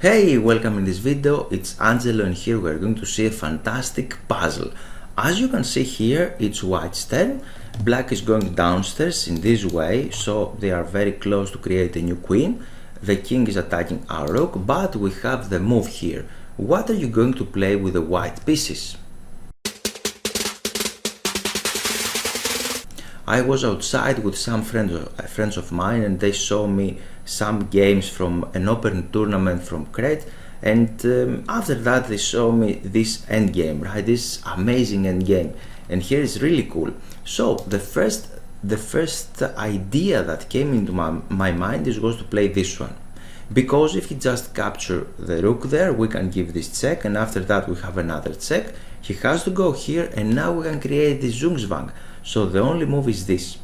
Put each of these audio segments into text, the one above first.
Hey, welcome in this video. It's Angelo and here we're going to see a fantastic puzzle. As you can see here, it's white's turn. Black is going downstairs in this way, so they are very close to create a new queen. The king is attacking our rook, but we have the move here. What are you going to play with the white pieces? I was outside with some friends of mine and they showed me some games from an open tournament from Crete, and after that they showed me this endgame, right? This amazing endgame, and here is really cool. So the first idea that came into my mind was to play this one, because if he just capture the rook there, we can give this check, and after that we have another check. He has to go here, and now we can create this Zugzwang. So the only move is this.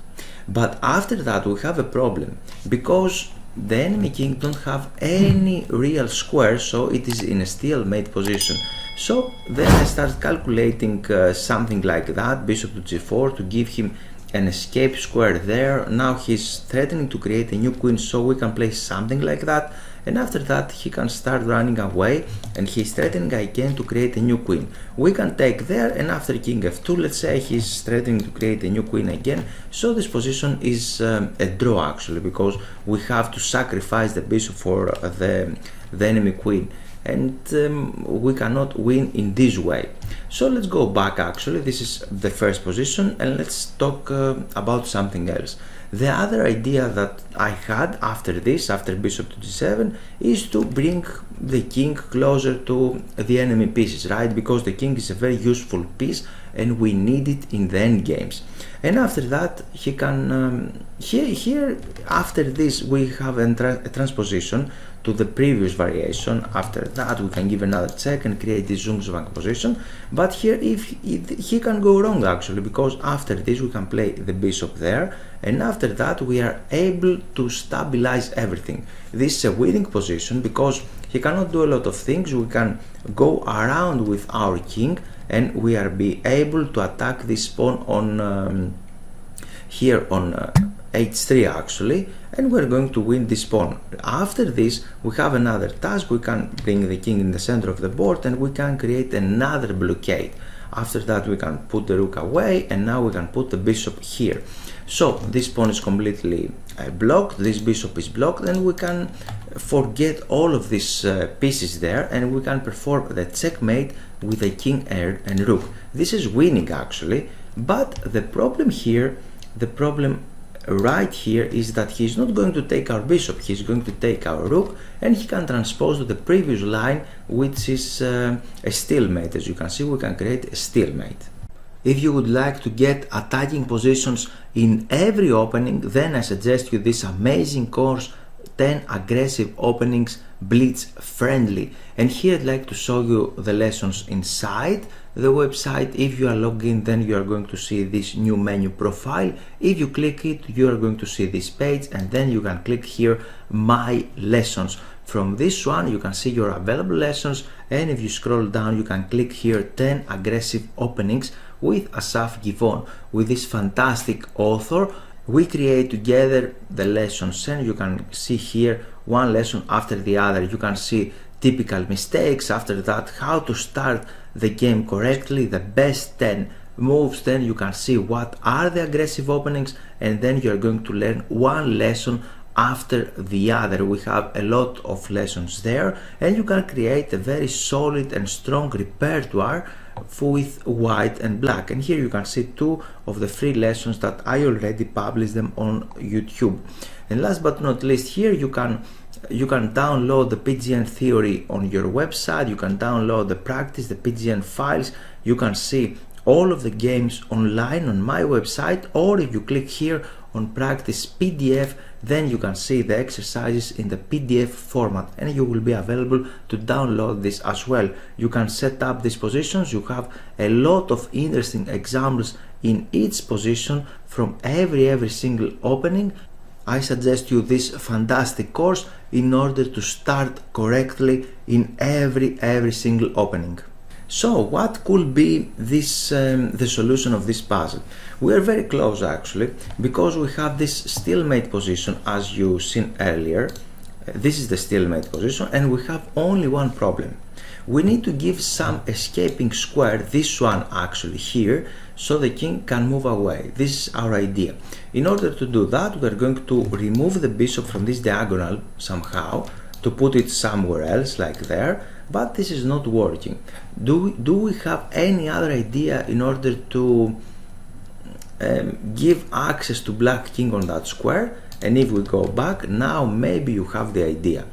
But after that we have a problem, because the enemy king don't have any real square, so it is in a stalemate position. So then I start calculating something like that, bishop to g4, to give him an escape square there. Now he's threatening to create a new queen, so we can play something like that, and after that he can start running away, and he's threatening again to create a new queen. We can take there, and after king f2, let's say he's threatening to create a new queen again. So this position is a draw actually, because we have to sacrifice the bishop for the enemy queen, and we cannot win in this way. So let's go back actually. This is the first position, and let's talk about something else. The other idea that I had after this, after bishop to g7, is to bring the king closer to the enemy pieces, right? Because the king is a very useful piece and we need it in the end games. And after that he can here after this we have a transposition to the previous variation. After that we can give another check and create this Zugzwang position. But here he can go wrong actually, because after this we can play the bishop there, and after that we are able to stabilize everything. This is a winning position because he cannot do a lot of things. We can go around with our king, and we are be able to attack this pawn on here on h3 actually, and we're going to win this pawn. After this we have another task. We can bring the king in the center of the board, and we can create another blockade. After that we can put the rook away, and now we can put the bishop here. So this pawn is completely blocked, this bishop is blocked, and we can forget all of these pieces there, and we can perform the checkmate with the king and rook. This is winning actually, but the problem here, the problem right here is that he's not going to take our bishop, he's going to take our rook, and he can transpose to the previous line, which is a stalemate. As you can see, we can create a stalemate. If you would like to get attacking positions in every opening, then I suggest you this amazing course, 10 aggressive openings, blitz friendly. And here I'd like to show you the lessons inside the website. If you are logged in, then you are going to see this new menu profile. If you click it, you are going to see this page, and then you can click here my lessons. From this one you can see your available lessons, and if you scroll down you can click here 10 aggressive openings with Asaf Givon. With this fantastic author we create together the lessons, and you can see here one lesson after the other. You can see typical mistakes, after that how to start the game correctly, the best 10 moves, then you can see what are the aggressive openings, and then you are going to learn one lesson after the other. We have a lot of lessons there, and you can create a very solid and strong repertoire with white and black. And here you can see two of the free lessons that I already published them on YouTube. And last but not least, here you can download the PGN theory on your website. You can download the practice, the PGN files. You can see all of the games online on my website, or if you click here on practice PDF, then you can see the exercises in the PDF format, and you will be available to download this as well. You can set up these positions. You have a lot of interesting examples in each position from every single opening. I suggest you this fantastic course in order to start correctly in every single opening. So what could be this the solution of this puzzle? We are very close actually, because we have this stalemate position as you seen earlier. This is the stalemate position, and we have only one problem. We need to give some escaping square, this one actually here, so the king can move away. This is our idea. In order to do that, we are going to remove the bishop from this diagonal somehow, to put it somewhere else, like there, but this is not working. Do we have any other idea in order to give access to black king on that square? And if we go back, now maybe you have the idea.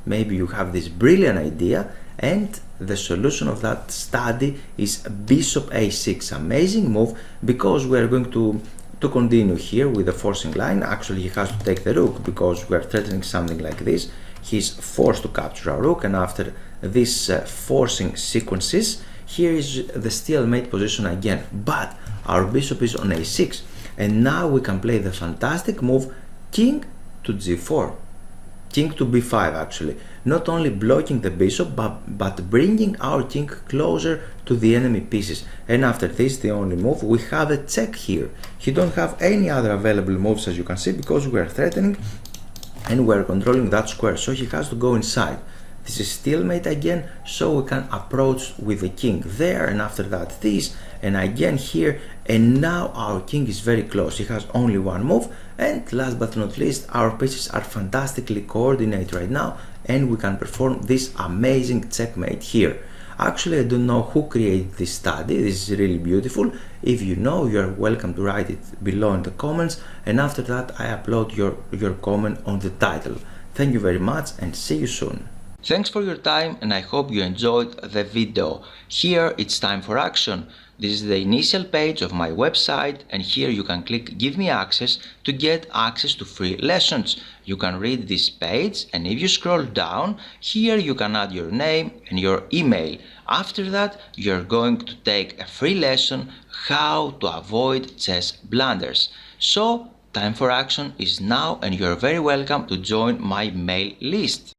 Maybe you have this brilliant idea, and the solution of that study is bishop a6. Amazing move, because we are going to continue here with the forcing line. Actually, he has to take the rook, because we are threatening something like this. He's forced to capture our rook, and after this forcing sequences, here is the stalemate position again. But our bishop is on a6, and now we can play the fantastic move king to g4, king to b5 actually, not only blocking the bishop but bringing our king closer to the enemy pieces. And after this, the only move, we have a check here. He don't have any other available moves, as you can see, because we are threatening and we are controlling that square, so he has to go inside. This is stalemate again, so we can approach with the king there, and after that this, and again here, and now our king is very close. He has only one move, and last but not least, our pieces are fantastically coordinated right now, and we can perform this amazing checkmate here. Actually, I don't know who created this study. This is really beautiful. If you know, you are welcome to write it below in the comments, and after that I upload your comment on the title. Thank you very much, and see you soon. Thanks for your time, and I hope you enjoyed the video. Here it's time for action. This is the initial page of my website, and here you can click Give me access to get access to free lessons. You can read this page, and if you scroll down, here you can add your name and your email. After that, you're going to take a free lesson how to avoid chess blunders. So, time for action is now, and you're very welcome to join my mail list.